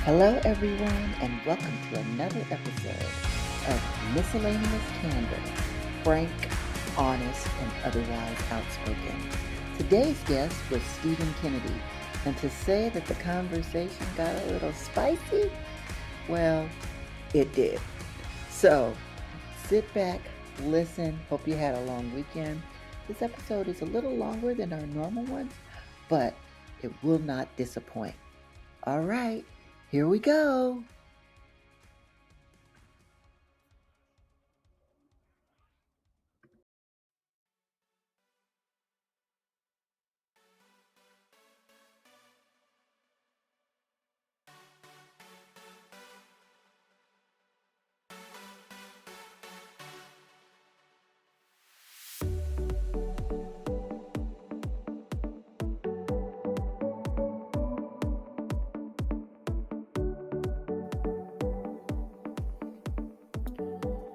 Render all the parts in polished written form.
Hello, everyone, and welcome to another episode of Miscellaneous Candor, frank, honest, and otherwise outspoken. Today's guest was Stephen Kennedy, and to say that the conversation got a little spicy, well, it did. So sit back, listen. Hope you had a long weekend. This episode is a little longer than our normal ones, but it will not disappoint. All right, here we go.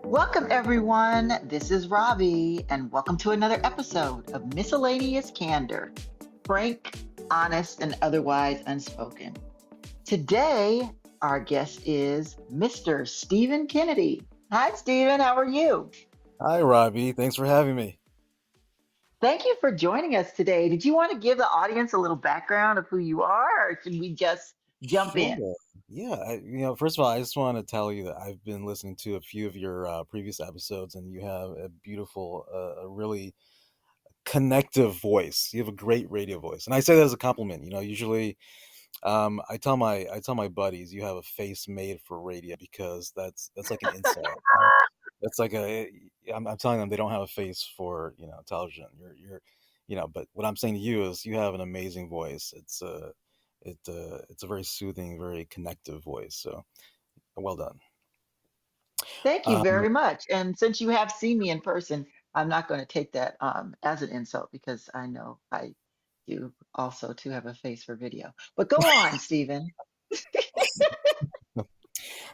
Welcome, everyone. This is Robbie, and welcome to another episode of Miscellaneous Candor, frank, honest, and otherwise unspoken. Today, our guest is Mr. Stephen Kennedy. Hi, Stephen. How are you? Hi, Robbie. Thanks for having me. Thank you for joining us today. Did you want to give the audience a little background of who you are, or should we just jump in? Sure. Yeah. First of all, I just want to tell you that I've been listening to a few of your previous episodes, and you have a beautiful, a really connective voice. You have a great radio voice, and I say that as a compliment. Usually, I tell my buddies, you have a face made for radio because that's like an insult. That's like I'm telling them they don't have a face for television. But what I'm saying to you is you have an amazing voice. It's a very soothing, very connective voice. So well done. Thank you Um, very much. And since you have seen me in person, I'm not going to take that as an insult because I know I do also to have a face for video. But go on, Stephen.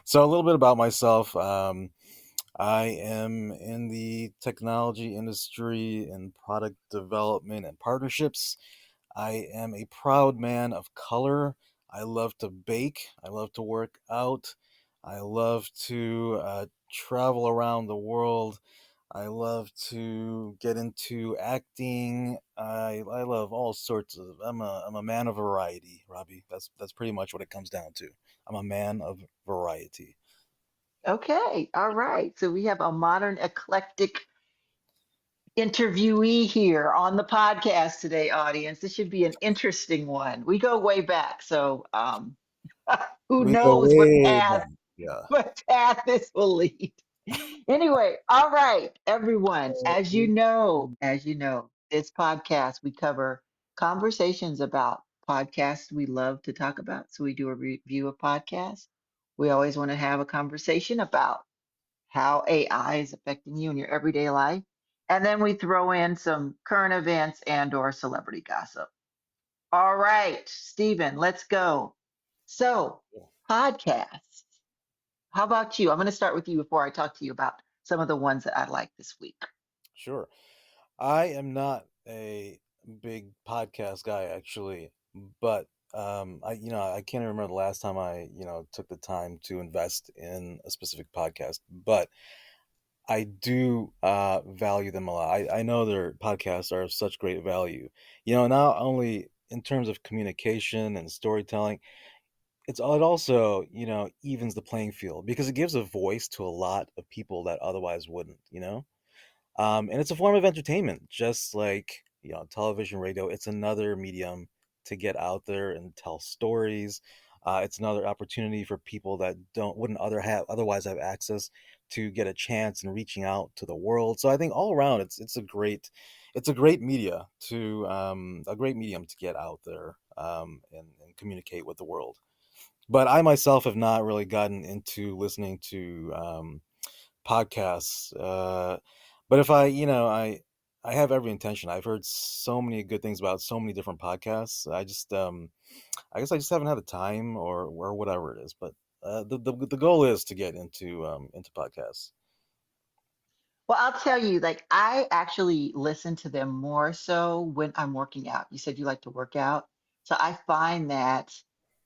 so a little bit about myself. I am in the technology industry and product development and partnerships. I am a proud man of color. I love to bake. I love to work out. I love to travel around the world. I love to get into acting. I love all sorts of. I'm a man of variety, Robbie. That's pretty much what it comes down to. I'm a man of variety. Okay, all right. So we have a modern eclectic interviewee here on the podcast today, audience. This should be an interesting one. We go way back, so who We go knows way back. Yeah. what path this will lead. Anyway, all right, everyone. As you know, this podcast we cover conversations about podcasts we love to talk about. So we do a review of podcasts. We always want to have a conversation about how AI is affecting you in your everyday life. And then we throw in some current events and or celebrity gossip. All right, Stephen, let's go. So, podcasts. How about you? I'm going to start with you before I talk to you about some of the ones that I like this week. Sure. I am not a big podcast guy actually, but I can't remember the last time I took the time to invest in a specific podcast, but I do value them a lot. I know their podcasts are of such great value. Not only in terms of communication and storytelling, it also evens the playing field because it gives a voice to a lot of people that otherwise wouldn't. And it's a form of entertainment, just like television, radio. It's another medium to get out there and tell stories. It's another opportunity for people that don't wouldn't otherwise have access to get a chance in reaching out to the world. So I think all around, it's a great a great medium to get out there and communicate with the world. But I myself have not really gotten into listening to podcasts. But if I have every intention. I've heard so many good things about so many different podcasts. I guess I just haven't had the time or whatever it is. But the goal is to get into podcasts. Well, I'll tell you, like, I actually listen to them more so when I'm working out. You said you like to work out. So I find that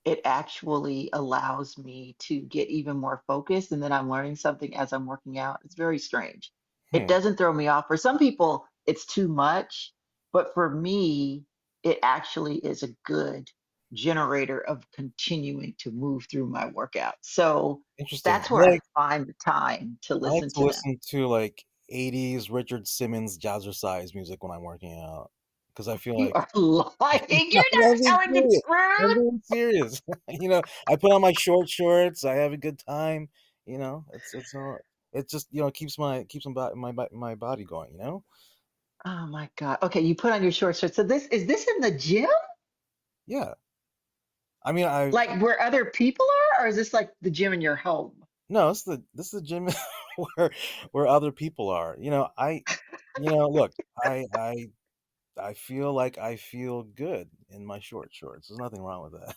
it actually allows me to get even more focused. And then I'm learning something as I'm working out. It's very strange. It Hmm. doesn't throw me off. For some people, it's too much. But for me, it actually is a good generator of continuing to move through my workout. So Interesting. that's where I find the time to I like listen to to them. listen to like 80s Richard Simmons jazzercise music when I'm working out because I feel You like are lying. You're I'm not being telling the serious. I'm truth. being serious. I put on my short shorts. I have a good time. It's all. It just keeps my body going. Oh my God. Okay, you put on your short shorts. So this in the gym? Yeah. I mean, I Like where other people are, or is this like the gym in your home? no. This is the gym where other people are. Look. I feel like I feel good in my short shorts. There's nothing wrong with that.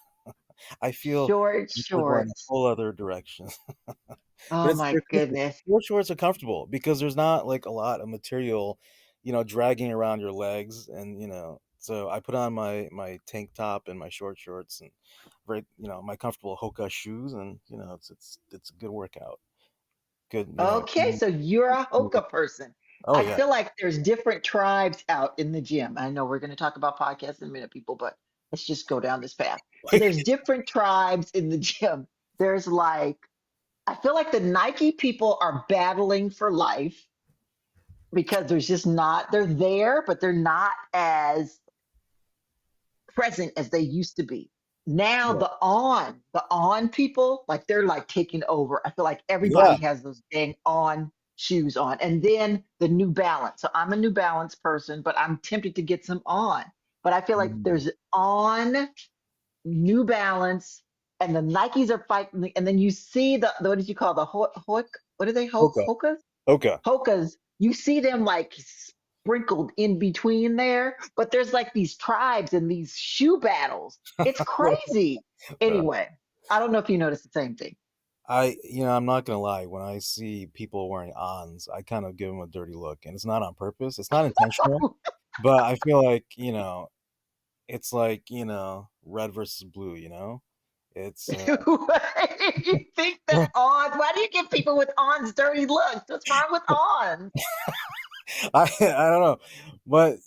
I feel Short we're going a shorts. whole other direction. But Oh it's my they're comfortable. goodness. Short shorts are comfortable because there's not like a lot of material, dragging around your legs, and so I put on my tank top and my short shorts and my comfortable Hoka shoes, and it's a good workout. Good, Okay, so you're a Hoka person. oh I yeah. feel like there's different tribes out in the gym. I know we're going to talk about podcasts in a minute, people, but let's just go down this path. So there's different tribes in the gym. There's like, I feel like the Nike people are battling for life because there's just not, they're there, but they're not as present as they used to be. Now Yeah. the on people, like they're like taking over. I feel like everybody Yeah. has those dang on shoes on. And then the New Balance. So I'm a New Balance person, but I'm tempted to get some on. But I feel like Mm. there's on New Balance and the Nikes are fighting. And then you see the what did you call the what are they? Hoka. Hokas? Hoka. Hokas, you see them like sprinkled in between there, but there's like these tribes and these shoe battles. It's crazy. Well, Anyway, I don't know if you noticed the same thing. I'm not gonna lie. When I see people wearing ons, I kind of give them a dirty look, and it's not on purpose. It's not intentional, but I feel like it's like red versus blue. It's You think that on? Why do you give people with ons dirty looks? What's wrong with ons? I don't know, but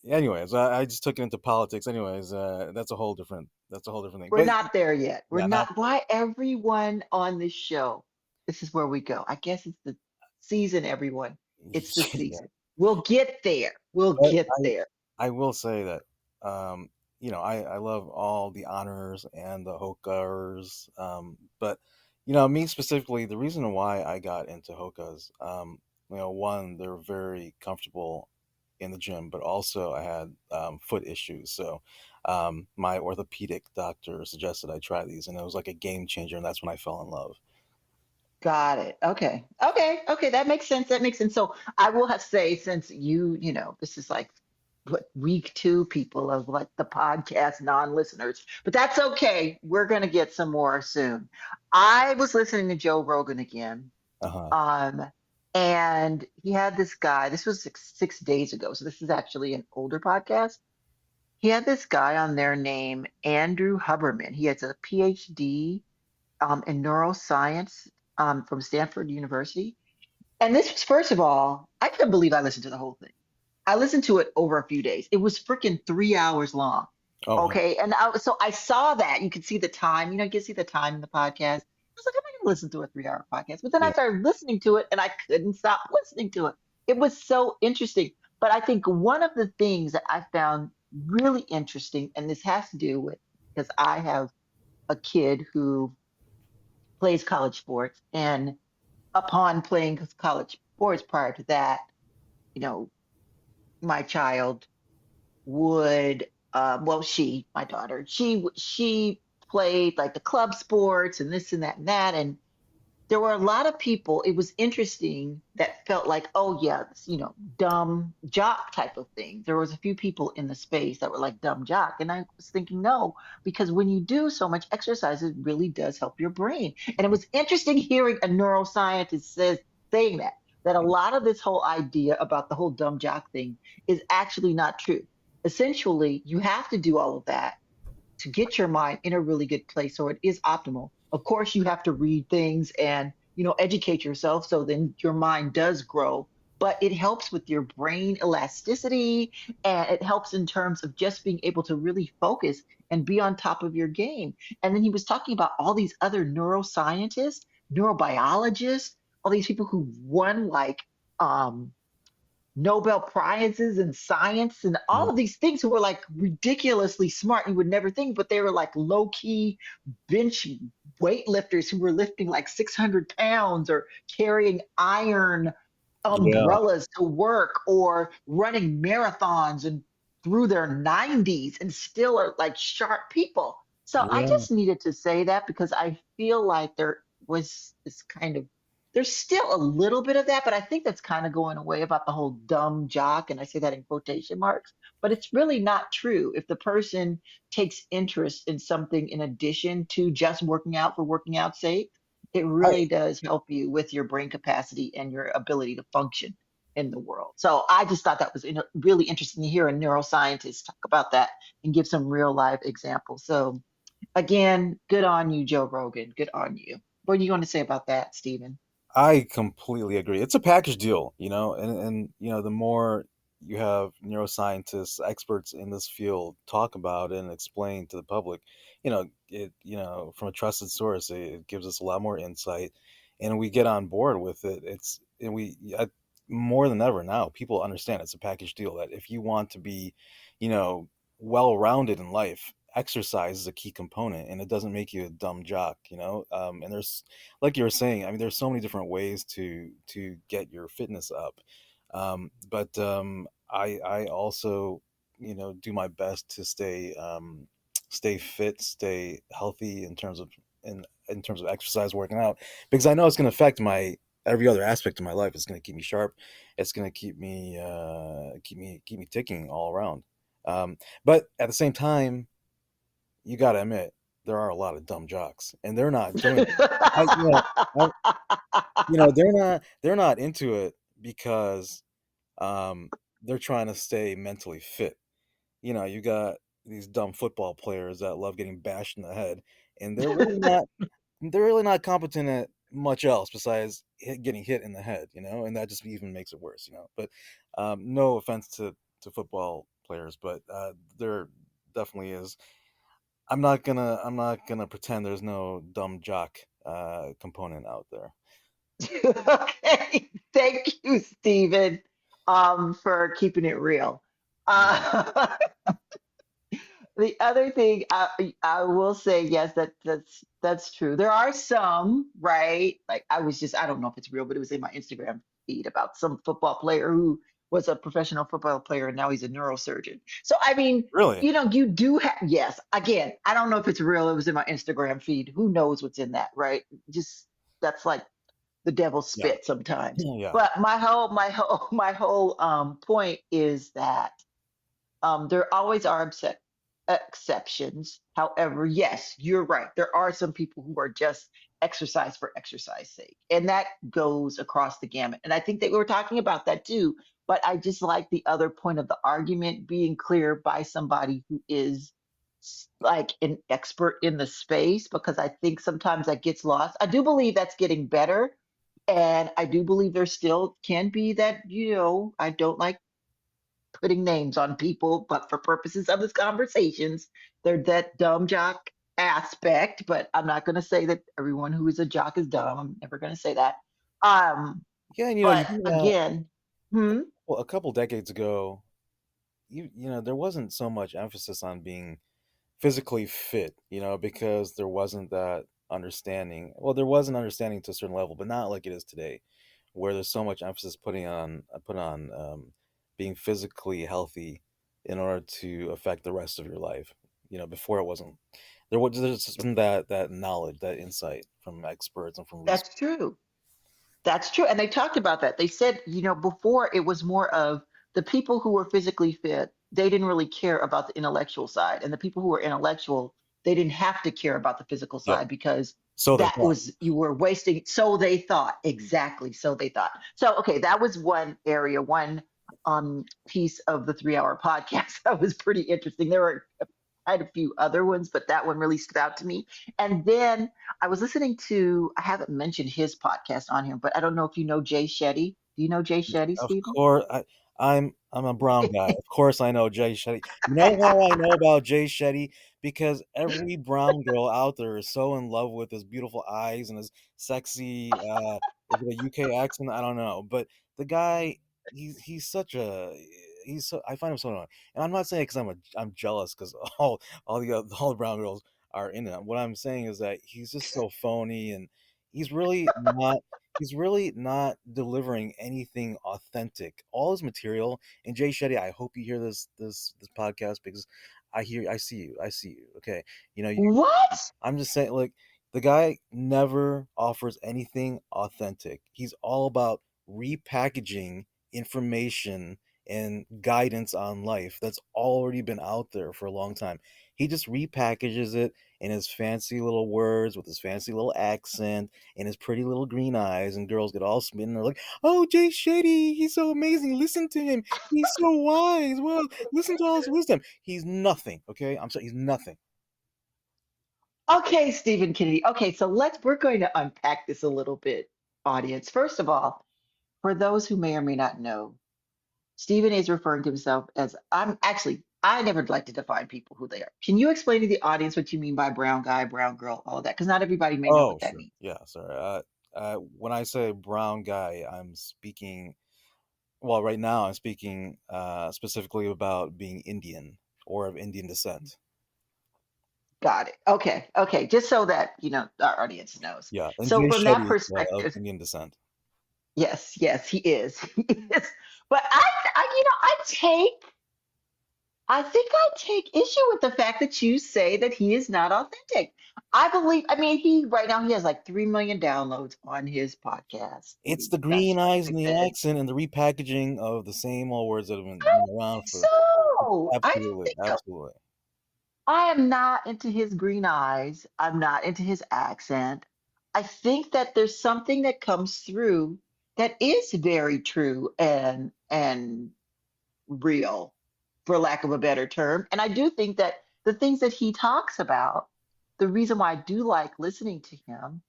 anyways, I just took it into politics. Anyways, that's a whole different thing. We're But not there yet. We're yeah, not not. Why everyone on this show? This is where we go. I guess it's the season, everyone. It's the yeah. season. We'll get there. We'll But get there. I will say that I love all the honors and the Hokas, but me specifically, the reason why I got into Hokas, one, they're very comfortable in the gym, but also I had foot issues, so my orthopedic doctor suggested I try these, and it was like a game changer, and that's when I fell in love. Got it. Okay. Okay. Okay. That makes sense. That makes sense. So I will have to say, since this is like what week two people of like the podcast non-listeners, but that's okay. We're gonna get some more soon. I was listening to Joe Rogan again. Uh-huh. Um, and he had this guy, this was 6 days ago. So this is actually an older podcast. He had this guy on there named Andrew Huberman. He has a PhD in neuroscience from Stanford University. And this was, first of all, I couldn't believe I listened to the whole thing. I listened to it over a few days. It was freaking 3 hours long. Oh wow. Okay. And so I saw that. You could see the time, you can see the time in the podcast. I was like, I'm not going to listen to a 3 hour podcast. But then I Yeah. started listening to it and I couldn't stop listening to it. It was so interesting. But I think one of the things that I found really interesting, and this has to do with because I have a kid who plays college sports. And upon playing college sports prior to that, you know, my child would, my daughter, she played like the club sports and this and that and that. And there were a lot of people, it was interesting, that felt like, oh yeah, dumb jock type of thing. There was a few people in the space that were like dumb jock. And I was thinking, no, because when you do so much exercise, it really does help your brain. And it was interesting hearing a neuroscientist saying that a lot of this whole idea about the whole dumb jock thing is actually not true. Essentially, you have to do all of that to get your mind in a really good place so it is optimal. Of course, you have to read things and, educate yourself so then your mind does grow, but it helps with your brain elasticity, and it helps in terms of just being able to really focus and be on top of your game. And then he was talking about all these other neuroscientists, neurobiologists, all these people who won like um Nobel Prizes in science and all Mm. of these things who were like ridiculously smart. You would never think, but they were like low key bench weightlifters who were lifting like 600 pounds or carrying iron Yeah, umbrellas to work or running marathons and through their 90s and still are like sharp people. So I yeah. just needed to say that because I feel like there was this kind of there's still a little bit of that, but I think that's kind of going away about the whole dumb jock. And I say that in quotation marks, but it's really not true. If the person takes interest in something in addition to just working out for working out's sake, it I really does help you with your brain capacity and your ability to function in the world. So I just thought that was really interesting to hear a neuroscientist talk about that and give some real life examples. So again, good on you, Joe Rogan. Good on you. What are you going to say about that, Stephen? I completely agree. It's a package deal, and the more you have neuroscientists, experts in this field talk about it and explain to the public, from a trusted source, it gives us a lot more insight, and we get on board with it. More than ever now, people understand it's a package deal that if you want to be, you know, well-rounded in life, exercise is a key component, and it doesn't make you a dumb jock. And there's like you were saying, I mean, there's so many different ways to get your fitness up. But I also, do my best to stay fit, stay healthy in terms of exercise, working out, because I know it's going to affect my every other aspect of my life. It's going to keep me sharp. It's going to keep me ticking all around. But at the same time, you got to admit there are a lot of dumb jocks, and they're not doing it. I, they're not into it because um, they're trying to stay mentally fit. You got these dumb football players that love getting bashed in the head, and they're really not competent at much else besides getting hit in the head. And that just even makes it worse. But no offense to football players, but there definitely is. I'm not gonna pretend there's no dumb jock component out there. Okay, thank you, Stephen, for keeping it real. Yeah. Uh, the other thing I will say, yes, that's true. There are some, right? Like I don't know if it's real, but it was in my Instagram feed about some football player who was a professional football player and now he's a neurosurgeon. So I mean, Really? you do have, yes. Again, I don't know if it's real. It was in my Instagram feed. Who knows what's in that, right? Just that's like the devil Yeah. spit sometimes. Yeah. But my whole point is that there always are exceptions. However, yes, you're right. There are some people who are just exercise for exercise sake, and that goes across the gamut. And I think that we were talking about that too. But I just like the other point of the argument being clear by somebody who is like an expert in the space, because I think sometimes that gets lost. I do believe that's getting better. And I do believe there still can be that, I don't like putting names on people, but for purposes of this conversations, they're that dumb jock aspect. But I'm not going to say that everyone who is a jock is dumb. I'm never going to say that. Um, Yeah, and you but think about again, hmm, well, a couple decades ago, there wasn't so much emphasis on being physically fit, because there wasn't that understanding. Well, there was an understanding to a certain level, but not like it is today, where there's so much emphasis put on being physically healthy in order to affect the rest of your life. Before it wasn't there's just that knowledge, that insight from experts and from research. that's true. That's true. And they talked about that. They said, before it was more of the people who were physically fit, they didn't really care about the intellectual side. And the people who were intellectual, they didn't have to care about the physical Yeah. side because So they that thought. was, you were wasting. So they thought. Exactly. So they thought. So, okay, that was one area, one piece of the 3 hour podcast that was pretty interesting. There were I had a few other ones, but that one really stood out to me. And then I was listening to, I haven't mentioned his podcast on here, but I don't know if you know Jay Shetty. Do you know Jay Shetty, Of Stephen? course, I'm a brown guy. Of course, I know Jay Shetty. You know how I know about Jay Shetty? Because every brown girl out there is so in love with his beautiful eyes and his sexy, is it a UK accent? I don't know, but the guy, he's such a he's so I find him so annoying. And I'm not saying it 'cause I'm jealous 'cause all the brown girls are in it. What I'm saying is that he's just so phony, and he's really not he's really not delivering anything authentic. All his material, and Jay Shetty, I hope you hear this podcast because I see you. Okay, you know, What? I'm just saying, like, the guy never offers anything authentic. He's all about repackaging information and guidance on life that's already been out there for a long time. He just repackages it in his fancy little words with his fancy little accent and his pretty little green eyes, and girls get all smitten. They're like, "Oh, Jay Shetty, he's so amazing. Listen to him. He's so wise. Well, listen to all his wisdom." He's nothing. Okay, I'm sorry, he's nothing. Okay, Stephen Kennedy. Okay, so we're going to unpack this a little bit, audience. First of all, for those who may or may not know, Stephen is referring to himself as I never like to define people who they are. Can you explain to the audience what you mean by brown guy, brown girl, all that? Because not everybody may know Oh, what that sure. means. Yeah, sorry. When I say brown guy, well, right now I'm speaking specifically about being Indian or of Indian descent. Got it. Okay. Okay. Just so that, our audience knows. Yeah, and So Jay from that Shetty is of perspective, Indian descent. yes, yes, he is. He is. But I think I take issue with the fact that you say that he is not authentic. I mean, right now he has like 3 million downloads on his podcast. It's the That's green eyes and the stupid. accent and the repackaging of the same old words that have been, I don't around think for so. I don't absolutely, think so. absolutely. I am not into his green eyes. I'm not into his accent. I think that there's something that comes through that is very true and real, for lack of a better term. And I do think that the things that he talks about, the reason why I do like listening to him,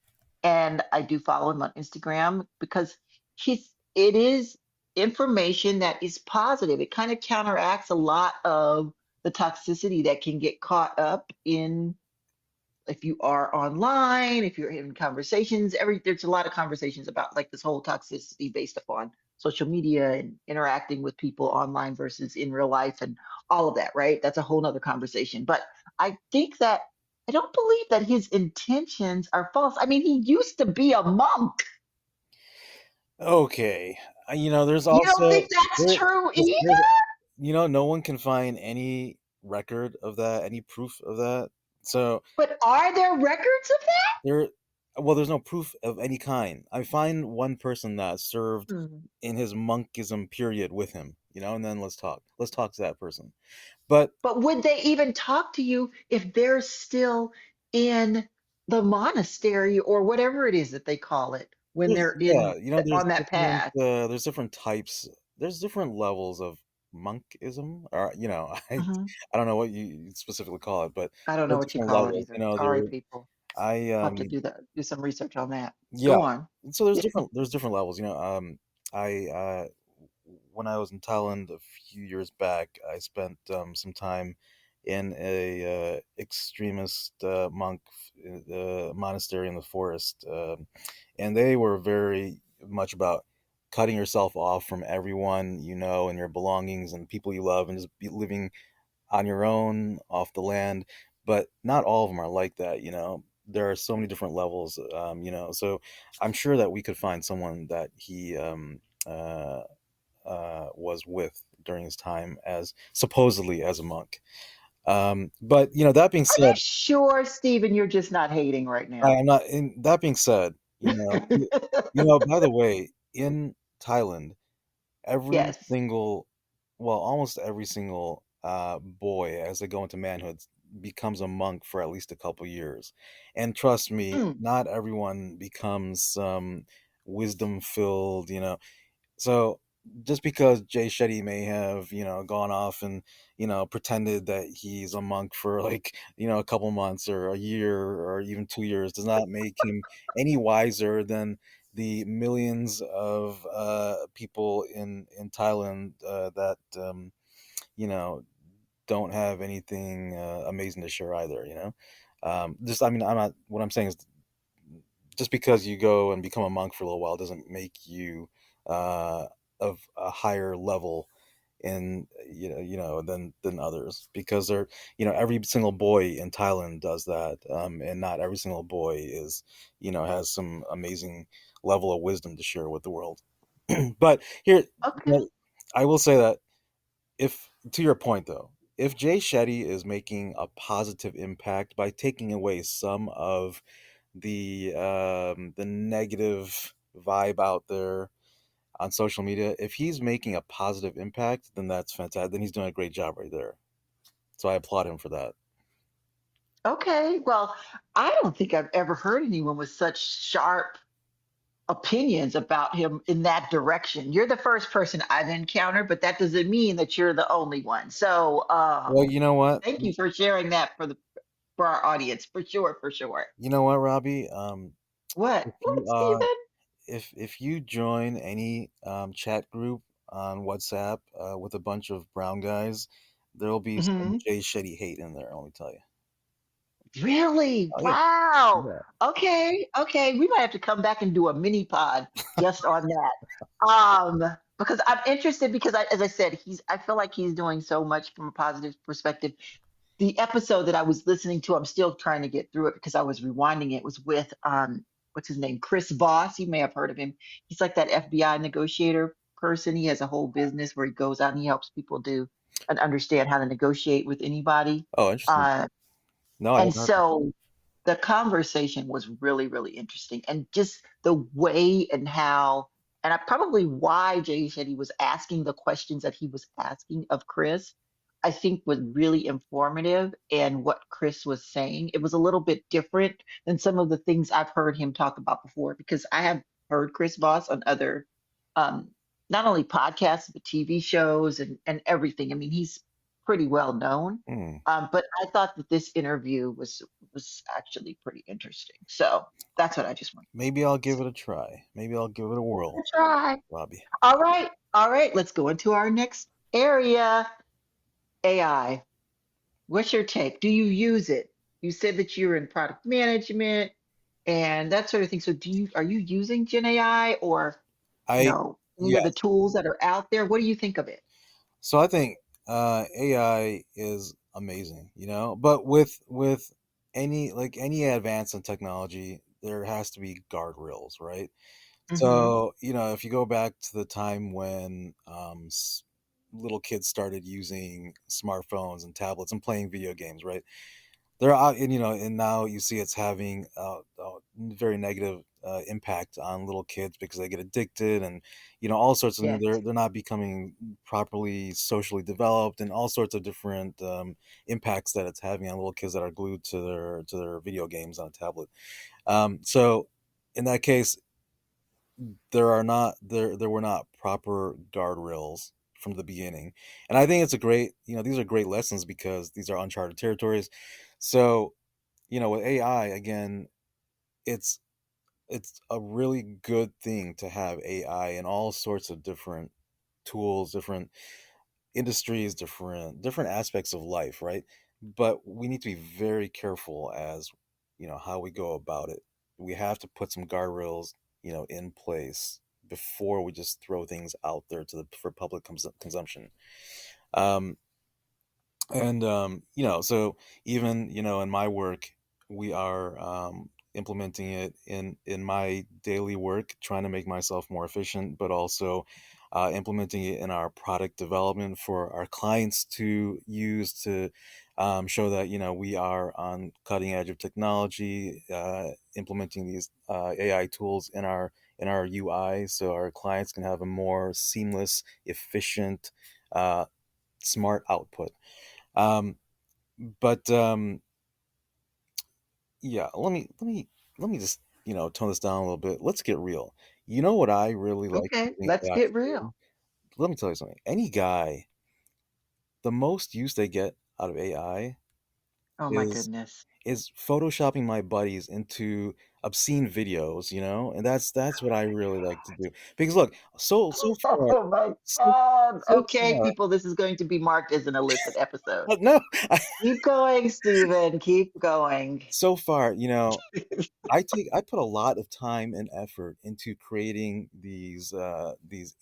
and I do follow him on Instagram because it is information that is positive. It kind of counteracts a lot of the toxicity that can get caught up in if you are online, if you're in conversations, there's a lot of conversations about like this whole toxicity based upon social media and interacting with people online versus in real life and all of that, right? That's a whole nother conversation. But I think that I don't believe that his intentions are false. I mean, he used to be a monk. Okay, there's You don't also think that's there, true there's either? no one can find any record of that, any proof of that. So But are there records of there, well, there's no proof of any kind. I find one person that served that? in his monkism period with him, and then let's talk. Let's talk to that person. But But would they even talk to you if they're still in the monastery or whatever it is that they call it when they're yeah, in on that path? there's different types. There's different levels of monkism, or Mhm. I don't know what you specifically call it, but I don't know there's what you different call it levels. either. Sorry, people. I I'll have to do some research on that. Yeah. Go on. So there's Yeah. different levels. I when I was in Thailand a few years back, I spent some time in a extremist monk monastery in the forest, and they were very much about cutting yourself off from everyone and your belongings and people you love, and just living on your own off the land. But not all of them are like that. There are so many different levels, so I'm sure that we could find someone that he was with during his time as supposedly as a monk. But that being Are you said, sure, Stephen, you're just not hating right now? I'm not. In that being said, by the way, in Thailand, every Yes. single, well, almost every single boy, as they go into manhood, becomes a monk for at least a couple years. And trust me, Mm. not everyone becomes wisdom filled. So just because Jay Shetty may have, gone off and, pretended that he's a monk for like, a couple months or a year or even 2 years does not make him any wiser than the millions of people in Thailand that, you know, don't have anything amazing to share either, just, I mean, what I'm saying is just because you go and become a monk for a little while doesn't make you uh, of a higher level in than others, because they're, every single boy in Thailand does that, and not every single boy is, has some amazing level of wisdom to share with the world. But here, Okay. I will say that, if to your point though, if Jay Shetty is making a positive impact by taking away some of the negative vibe out there on social media, if he's making a positive impact, then that's fantastic. Then he's doing a great job right there. So I applaud him for that. Okay. Well, I don't think I've ever heard anyone with such sharp opinions about him in that direction. You're the first person I've encountered, but that doesn't mean that you're the only one. So, Well, you know what? thank you for sharing that for our audience, for sure, for sure. You know what, Robbie? What? If What, you Stephen? if you join any chat group on WhatsApp with a bunch of brown guys, there will be some Hmm. Jay Shetty hate in there. Let me tell you. Really? Oh yeah, Wow. yeah. Okay. Okay. We might have to come back and do a mini pod just on that. Because I'm interested because as I said, I feel like he's doing so much from a positive perspective. The episode that I was listening to, I'm still trying to get through it because I was rewinding it, was with what's his name? Chris Voss. You may have heard of him. He's like that FBI negotiator person. He has a whole business where he goes out and he helps people do and understand how to negotiate with anybody. Oh, interesting. Uh, No, I and haven't heard that. so the conversation was really, really interesting. And just the way and how, and I probably why Jay said he was asking the questions that he was asking of Chris, I think was really informative. And what Chris was saying, it was a little bit different than some of the things I've heard him talk about before, because I have heard Chris Voss on other, um, not only podcasts, but TV shows and everything. I mean, he's pretty well known. Hmm. But I thought that this interview was actually pretty interesting. So that's what I just wanted Maybe I'll give it a try. Maybe I'll give it a whirl, to try. Robbie. All right. All right. Let's go into our next area, AI. What's your take? Do you use it? You said that you're in product management and that sort of thing. So are you using Gen AI or I any of the Yes. tools that are out there? What do you think of it? So I think AI is amazing, but with any advance in technology, there has to be guardrails, right? Hmm. So, if you go back to the time when little kids started using smartphones and tablets and playing video games, right? They're out, and now you see it's having a very negative impact on little kids because they get addicted, and all sorts of, Yes. they're not becoming properly socially developed, and all sorts of different impacts that it's having on little kids that are glued to their video games on a tablet. So in that case, there were not proper guardrails from the beginning, and I think it's a great, these are great lessons because these are uncharted territories. So, with AI, again, it's it's a really good thing to have AI in all sorts of different tools, different industries, different aspects of life, right? But we need to be very careful as, how we go about it. We have to put some guardrails, in place before we just throw things out there for public consumption. Um, and so even, in my work, we are implementing it in my daily work, trying to make myself more efficient, but also implementing it in our product development for our clients to use to show that, we are on cutting edge of technology, implementing these AI tools in our UI, so our clients can have a more seamless, efficient, uh, smart output. um, but yeah, let me just, tone this down a little bit. Let's get real. You know what I really like Okay. using Let's AI get to do? real. let me tell you something. Any guy, the most use they get out of AI Oh my is goodness. is photoshopping my buddies into obscene videos, and that's what I really like to do. Because look, so far, Oh my so, God. so Okay, far, people, this is going to be marked as an illicit episode. no, Keep going, Stephen. Keep going. so far, I put a lot of time and effort into creating these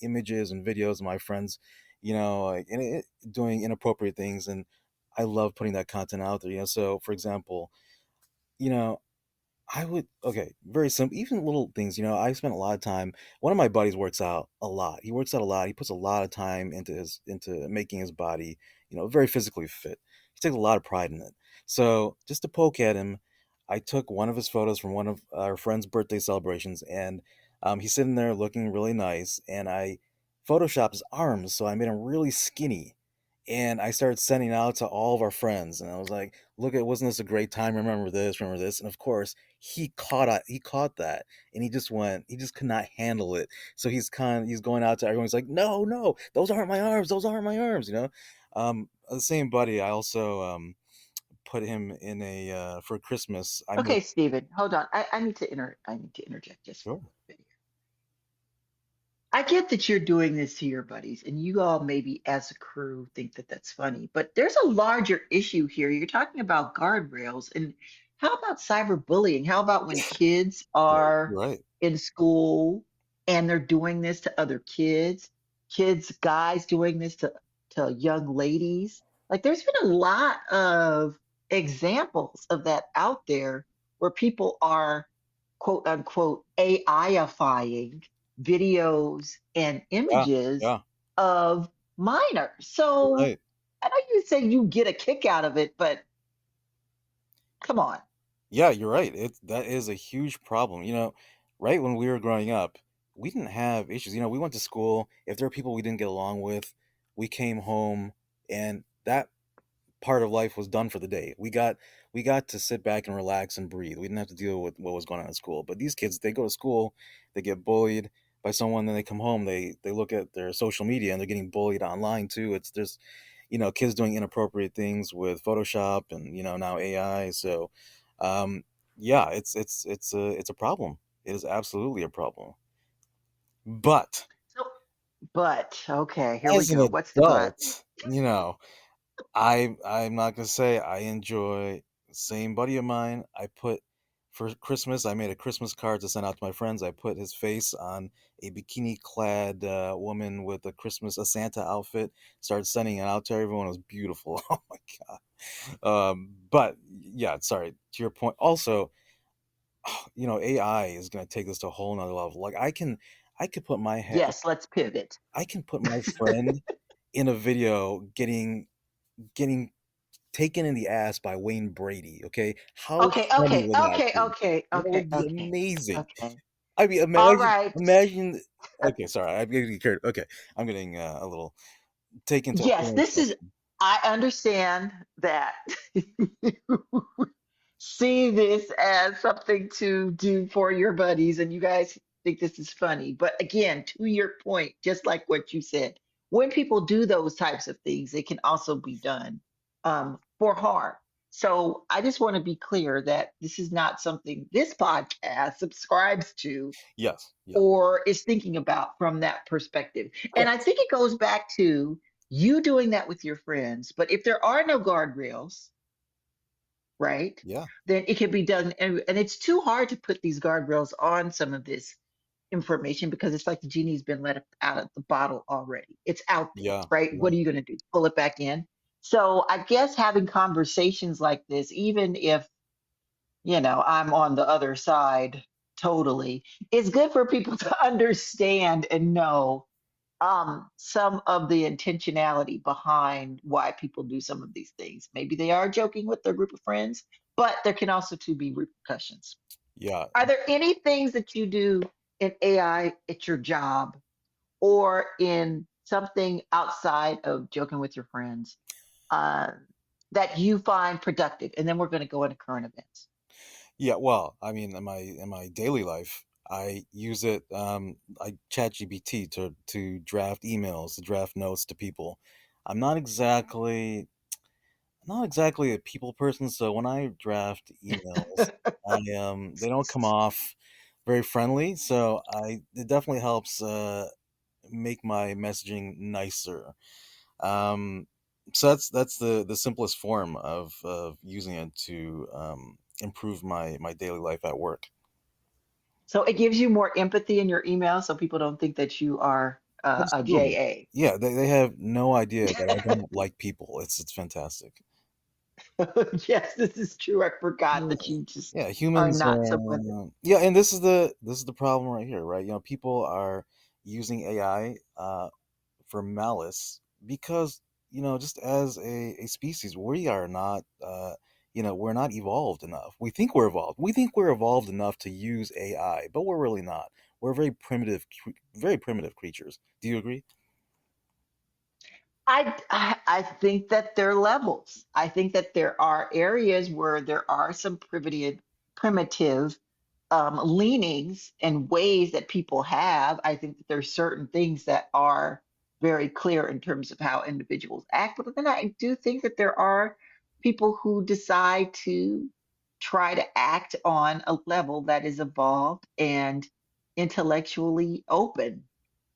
images and videos of my friends, like doing inappropriate things, and I love putting that content out there. So for example, you know, I would okay, very simple. Even little things, I spent a lot of time. One of my buddies works out a lot. He works out a lot. He puts a lot of time into making his body, very physically fit. He takes a lot of pride in it. So just to poke at him, I took one of his photos from one of our friend's birthday celebrations, and he's sitting there looking really nice. And I photoshopped his arms, so I made him really skinny. And I started sending out to all of our friends, and I was like, "Look at, wasn't this a great time? Remember this, remember this." And of course, he caught that, and he just could not handle it. So he's going out to everyone. He's like, "No, no, those aren't my arms. Those aren't my arms." The same buddy. I also put him in a for Christmas. I made Okay, Stephen, hold on. I need to interject just for a sure. little bit. I get that you're doing this to your buddies, and you all maybe as a crew think that that's funny, but there's a larger issue here. You're talking about guardrails, and how about cyberbullying? How about when kids Yeah, are you're right. in school and they're doing this to other kids, guys doing this to young ladies? Like, there's been a lot of examples of that out there where people are quote unquote AIifying videos and Yeah, images yeah, of minors. you're So right. I know you say you get a kick out of it, but come on. Yeah, you're right. That is a huge problem. Right when we were growing up, we didn't have issues. We went to school. If there were people we didn't get along with, we came home, and that part of life was done for the day. We got to sit back and relax and breathe. We didn't have to deal with what was going on at school. But these kids, they go to school, they get bullied by someone, then they come home, they look at their social media, and they're getting bullied online too. It's there's kids doing inappropriate things with Photoshop and now AI. So yeah, it's a problem. It is absolutely a problem. But So, but okay, here we as an go. What's the but? adult, I'm not gonna say I enjoy. Same buddy of mine. I put for Christmas. I made a Christmas card to send out to my friends. I put his face on a bikini clad woman with a Santa outfit. Started sending it out to everyone. It was beautiful. Oh my god. But yeah, sorry to your point. Also, AI is gonna take this to a whole nother level. Like I could put my head. Yes, let's pivot. I can put my friend in a video getting taken in the ass by Wayne Brady, okay? How Okay, funny okay, would that okay, be? okay, That okay, would be okay, amazing. okay. I mean, All imagine right. imagine okay, sorry, I'm getting carried okay, I'm getting, a little taken to a Yes, whole this nother is, I understand that see this as something to do for your buddies and you guys think this is funny. But again, to your point, just like what you said, when people do those types of things, it can also be done for harm. So I just want to be clear that this is not something this podcast subscribes to yes, yeah, or is thinking about from that perspective. And I correct. think it goes back to you doing that with your friends. But if there are no guardrails, right? Yeah, Then it can be done. And it's too hard to put these guardrails on some of this information because it's like the genie's been let out of the bottle already. It's out there, yeah, right? yeah, What are you going to do? Pull it back in? So I guess having conversations like this, even if, I'm on the other side totally, is good for people to understand and know some of the intentionality behind why people do some of these things. Maybe they are joking with their group of friends, but there can also too be repercussions. yeah, Are there any things that you do in AI at your job or in something outside of joking with your friends uh, that you find productive? And then we're going to go into current events. yeah, well, I mean, in my daily life, I use it. I chat GPT to draft emails, to draft notes to people. I'm not exactly a people person, so when I draft emails, they don't come off very friendly. So I it definitely helps make my messaging nicer. Um, so that's the simplest form of using it to improve my daily life at work. So it gives you more empathy in your email so people don't think that you are a Absolutely. JA. Yeah, they have no idea that I don't like people. It's fantastic. Yes, this is true. I forgot Yeah, that you just yeah, are humans. not someone that. Yeah, and this is the problem right here, right? People are using AI for malice because just as a species, we are not. We're not evolved enough. We think we're evolved. We think we're evolved enough to use AI, but we're really not. We're very primitive creatures. Do you agree? I think that there are levels. I think that there are areas where there are some primitive leanings and ways that people have. I think that there's certain things that are very clear in terms of how individuals act. But then I do think that there are people who decide to try to act on a level that is evolved and intellectually open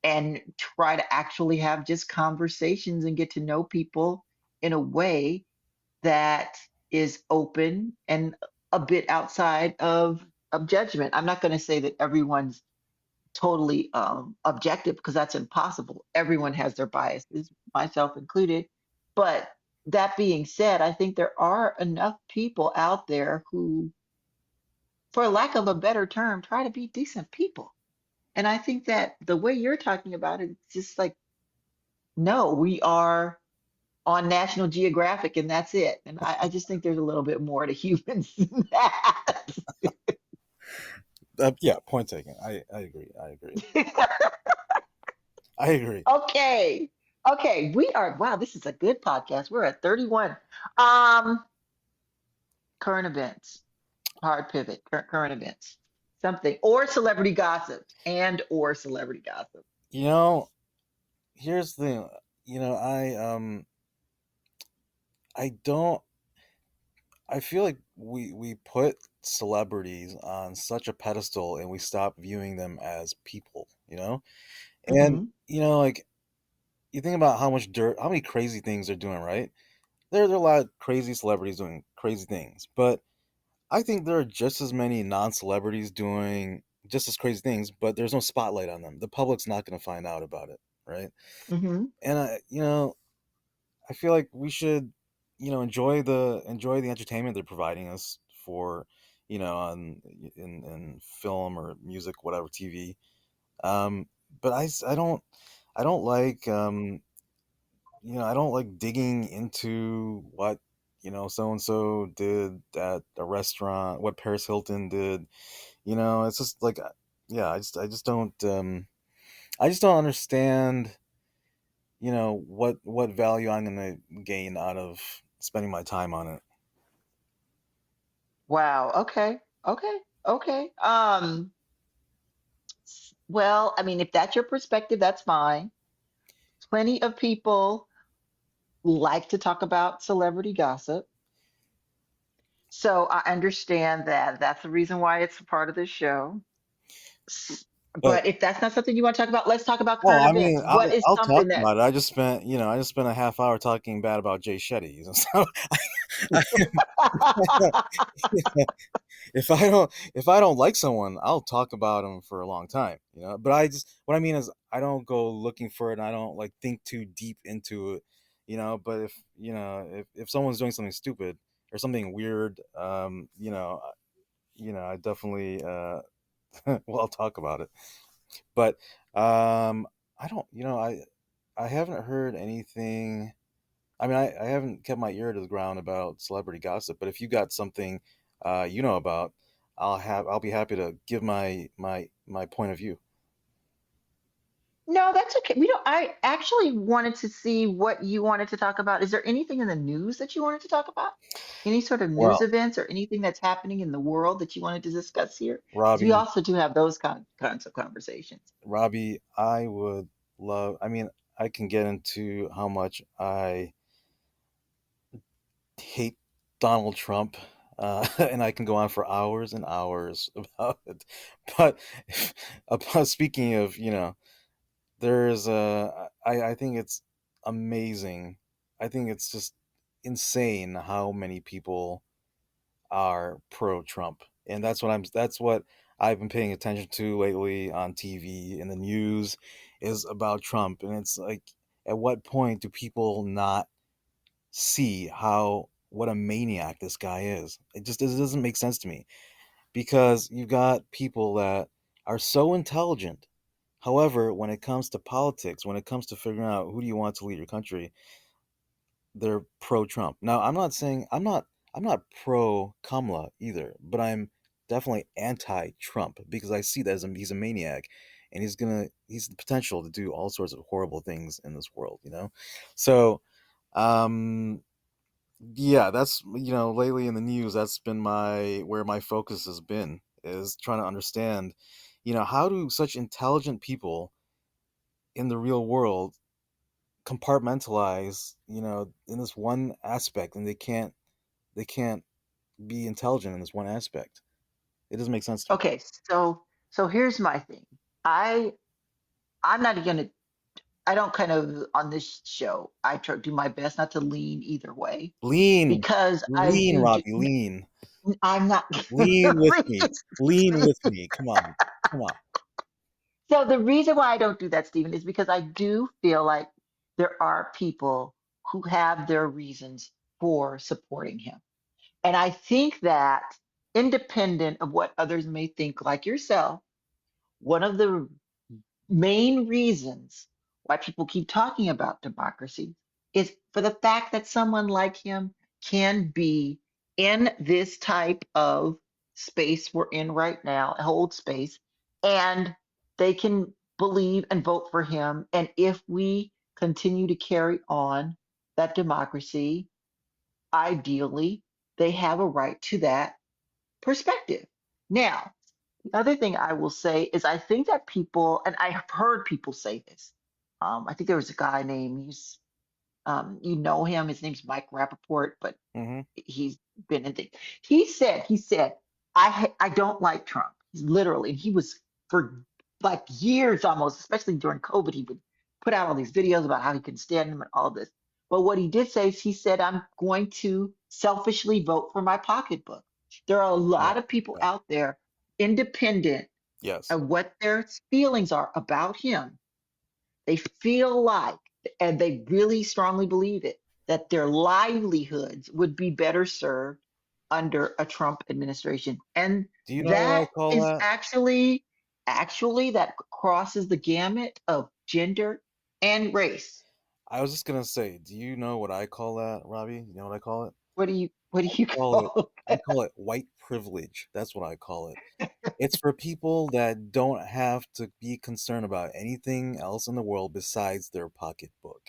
and try to actually have just conversations and get to know people in a way that is open and a bit outside of judgment. I'm not going to say that everyone's totally objective because that's impossible. Everyone has their biases, myself included. But that being said, I think there are enough people out there who, for lack of a better term, try to be decent people. And I think that the way you're talking about it, it's just like, no, we are on National Geographic and that's it. And I just think there's a little bit more to humans than that. Yeah, point taken. I agree. I agree. I agree. Okay. Okay. We are, wow, this is a good podcast. We're at 31. Um, Current events, hard pivot, current events, something, or celebrity gossip or celebrity gossip. You know, here's the thing. I don't. I feel like we put celebrities on such a pedestal and we stop viewing them as people. And Hmm. like you think about how much dirt, how many crazy things they're doing, right? There are a lot of crazy celebrities doing crazy things, but I think there are just as many non-celebrities doing just as crazy things, but there's no spotlight on them. The public's not going to find out about it, right? Hmm. And I feel like we should, enjoy the entertainment they're providing us for, on in film or music, whatever, TV. But I don't like, I don't like digging into what so and so did at a restaurant, what Paris Hilton did. It's just like, yeah, I just don't understand what value I'm gonna gain out of spending my time on it. Wow. Okay. Okay. Okay. Well, I mean, if that's your perspective, that's fine. Plenty of people like to talk about celebrity gossip. So I understand that. That's the reason why it's a part of this show. S- But But if that's not something you want to talk about, let's talk about oh, current I mean, events. What I'll is I'll talk something that, about it. I just spent a half hour talking bad about Jay Shetty. So I, if I don't like someone, I'll talk about them for a long time. But what I mean is I don't go looking for it. And I don't like think too deep into it. But if someone's doing something stupid or something weird, I definitely well, I'll talk about it. But I don't, I haven't heard anything. I mean, I haven't kept my ear to the ground about celebrity gossip, but if you got something about, I'll be happy to give my point of view. No, that's okay. We don't. I actually wanted to see what you wanted to talk about. Is there anything in the news that you wanted to talk about? Any sort of news Well, events or anything that's happening in the world that you wanted to discuss here? Because we Robbie, also do have those kinds of conversations. Robbie, I would love. I mean, I can get into how much I hate Donald Trump, and I can go on for hours and hours about it. But about speaking of, there's I think it's amazing. I think it's just insane how many people are pro Trump. And that's what I've been paying attention to lately on TV and the news is about Trump. And it's like, at what point do people not see how what a maniac this guy is? It doesn't make sense to me, because you've got people that are so intelligent. However, when it comes to politics, when it comes to figuring out who do you want to lead your country, they're pro Trump. Now, I'm not pro Kamala either, but I'm definitely anti Trump, because I see that he's a maniac, and he's the potential to do all sorts of horrible things in this world. So, um, yeah, that's lately in the news, that's been my where my focus has been, is trying to understand, how do such intelligent people in the real world compartmentalize, in this one aspect, and they can't be intelligent in this one aspect. It doesn't make sense to me. Okay, so here's my thing. I I'm not gonna. I don't kind of on this show. I try do my best not to lean either way Lean, because I lean, do. Robbie, lean, I'm not. lean with me, lean with me. Come on, come on. So the reason why I don't do that, Stephen, is because I do feel like there are people who have their reasons for supporting him. And I think that independent of what others may think, like yourself, one of the main reasons why people keep talking about democracy is for the fact that someone like him can be in this type of space we're in right now, hold space, and they can believe and vote for him. And if we continue to carry on that democracy, ideally, they have a right to that perspective. Now, the other thing I will say is I think that people, and I have heard people say this. I think there was a guy named, you know him, his name's Mike Rappaport, but Hmm. he's been in things. He said, I don't like Trump. He's literally, he was for like years almost, especially during COVID, he would put out all these videos about how he couldn't stand him and all this. But what he did say is he said, I'm going to selfishly vote for my pocketbook. There are a Yeah, lot of people yeah, out there, independent yes. of what their feelings are about him, they feel like, and they really strongly believe it, that their livelihoods would be better served under a Trump administration. And Do you know what I that call is that? actually that crosses the gamut of gender and race. I was just gonna say, do you know what I call that, Robbie? You know what I call it? What do you Call it. call I call it white privilege. That's what I call it. It's for people that don't have to be concerned about anything else in the world besides their pocketbook.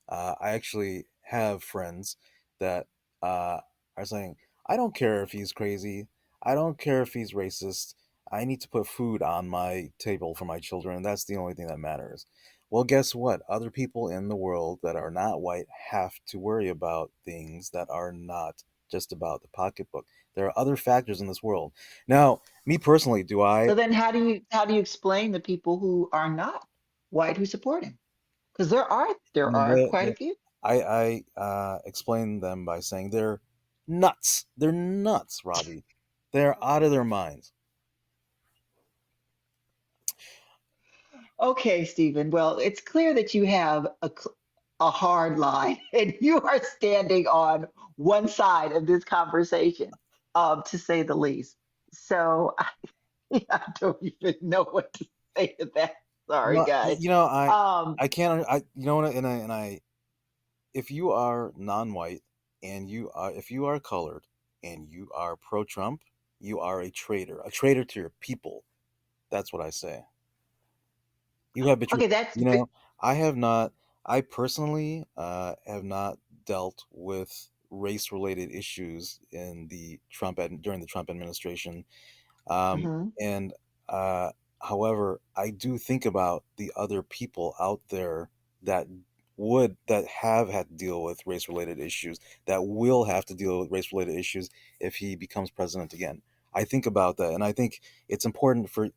I actually have friends that are saying, I don't care if he's crazy. I don't care if he's racist. I need to put food on my table for my children, and that's the only thing that matters. Well, guess what? Other people in the world that are not white have to worry about things that are not just about the pocketbook. There are other factors in this world. Now, me personally, do I? So then how do you explain the people who are not white who support him? Because there are quite a few. I explain them by saying they're nuts. They're nuts, Robbie. They're out of their minds. Okay, Stephen. Well, it's clear that you have a hard line and you are standing on one side of this conversation, to say the least. So I don't even know what to say to that. Sorry, No, guys. Um, I can't. You know what? And I, if you are non-white and if you are colored and you are pro-Trump, you are a traitor to your people. That's what I say. You have betrayed. Okay, that's You know, I have not. I personally have not dealt with race-related issues in the during the Trump administration. Um, mhm. and uh, However, I do think about the other people out there that that have had to deal with race-related issues, that will have to deal with race-related issues if he becomes president again. I think about that, and I think it's important for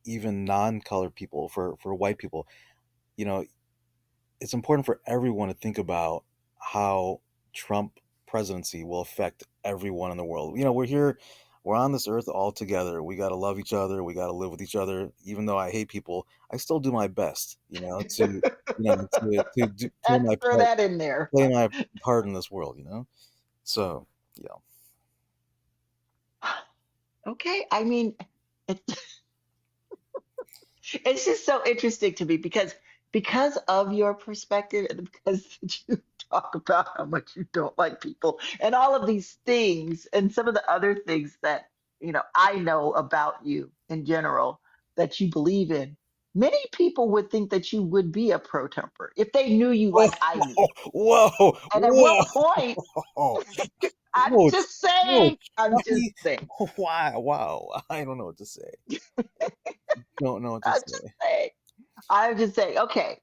even non-colored people, for white people. You know, it's important for everyone to think about how Trump presidency will affect everyone in the world. You know, we're on this earth all together. We got to love each other. We got to live with each other. Even though I hate people, I still do my best, to play Let's my throw part, that in there. play my part in this world, So, yeah. Okay, I mean, it, it's just so interesting to me because of your perspective and because you talk about how much you don't like people and all of these things and some of the other things that I know about you in general that you believe in. Many people would think that you would be a pro-temper if they knew you Whoa, like I knew you. whoa, And at one whoa, point, whoa, I'm whoa, just whoa, saying, I'm just Chucky. saying, Wow. I don't know what to say. Don't know what to I'm just say. saying. I would just say, okay,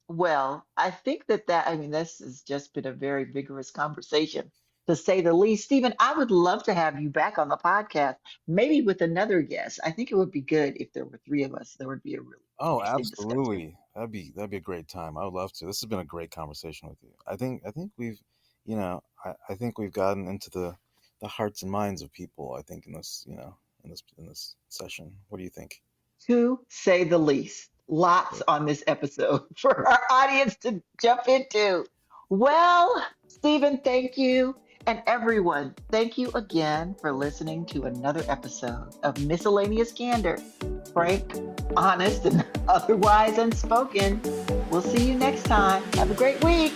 well, I think I mean, this has just been a very vigorous conversation, to say the least. Stephen, I would love to have you back on the podcast, maybe with another guest. I think it would be good if there were three of us. There would be a really Oh, interesting discussion. absolutely. That'd be a great time. I would love to. This has been a great conversation with you. I think I think we've gotten into the hearts and minds of people, I think, in this session. What do you think? To say the least. Lots on this episode for our audience to jump into. Well, Stephen, thank you. And everyone, thank you again for listening to another episode of Miscellaneous Candor. Frank, honest, and otherwise unspoken. We'll see you next time. Have a great week.